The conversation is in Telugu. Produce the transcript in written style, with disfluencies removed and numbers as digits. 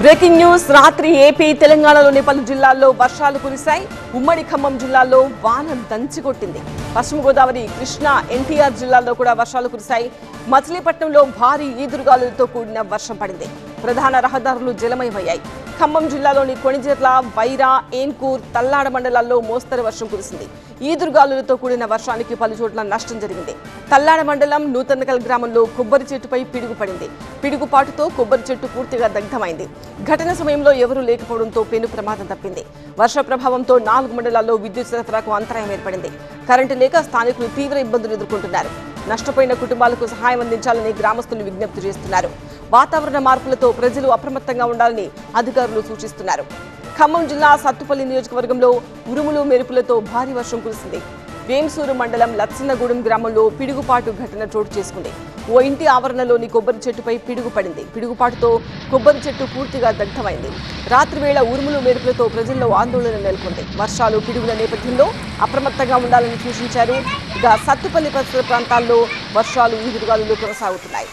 బ్రేకింగ్ న్యూస్ రాత్రి ఏపీ తెలంగాణలోని పలు జిల్లాల్లో వర్షాలు కురిశాయి. ఉమ్మడి ఖమ్మం జిల్లాలో వాన దంచికొట్టింది. పశ్చిమ గోదావరి, కృష్ణా, ఎన్టీఆర్ జిల్లాల్లో కూడా వర్షాలు కురిశాయి. మచిలీపట్నంలో భారీ ఈదురుగాలులతో కూడిన వర్షం పడింది. ప్రధాన రహదారులు జలమయమయ్యాయి. ఖమ్మం జిల్లాలోని కొణిజర్ల, వైరా, ఏన్కూర్, తల్లాడ మండలాల్లో మోస్తరు వర్షం కురిసింది. ఈదురుగాలులతో కూడిన వర్షానికి పలు చోట్ల నష్టం జరిగింది. తల్లాడ మండలం నూతనకల్ గ్రామంలో కొబ్బరి చెట్టుపై పిడుగు పడింది. పిడుగుపాటుతో కొబ్బరి చెట్టు పూర్తిగా దగ్ధమైంది. ఘటన సమయంలో ఎవరూ లేకపోవడంతో పెను ప్రమాదం తప్పింది. వర్ష ప్రభావంతో 4 మండలాల్లో విద్యుత్ సరఫరాకు అంతరాయం ఏర్పడింది. కరెంటు లేక స్థానికులు తీవ్ర ఇబ్బందులు ఎదుర్కొంటున్నారు. నష్టపోయిన కుటుంబాలకు సహాయం అందించాలని గ్రామస్తులు విజ్ఞప్తి చేస్తున్నారు. వాతావరణ మార్పులతో ప్రజలు అప్రమత్తంగా ఉండాలని అధికారులు సూచిస్తున్నారు. ఖమ్మం జిల్లా సత్తుపల్లి నియోజకవర్గంలో ఉరుములు మెరుపులతో భారీ వర్షం కురిసింది. వేంసూరు మండలం లచ్చన్నగూడెం గ్రామంలో పిడుగుపాటు ఘటన చోటు చేసుకుంది. ఓ ఇంటి ఆవరణలోని కొబ్బరి చెట్టుపై పిడుగు పడింది. పిడుగుపాటుతో కొబ్బరి చెట్టు పూర్తిగా దగ్ధమైంది. రాత్రి వేళ ఉరుములు మెరుపులతో ప్రజల్లో ఆందోళన నెలకొంది. వర్షాలు, పిడుగుల నేపథ్యంలో అప్రమత్తంగా ఉండాలని సూచించారు. ఇక సత్తుపల్లి పరిసర ప్రాంతాల్లో వర్షాలు, ఈదురుగాలులు కొనసాగుతున్నాయి.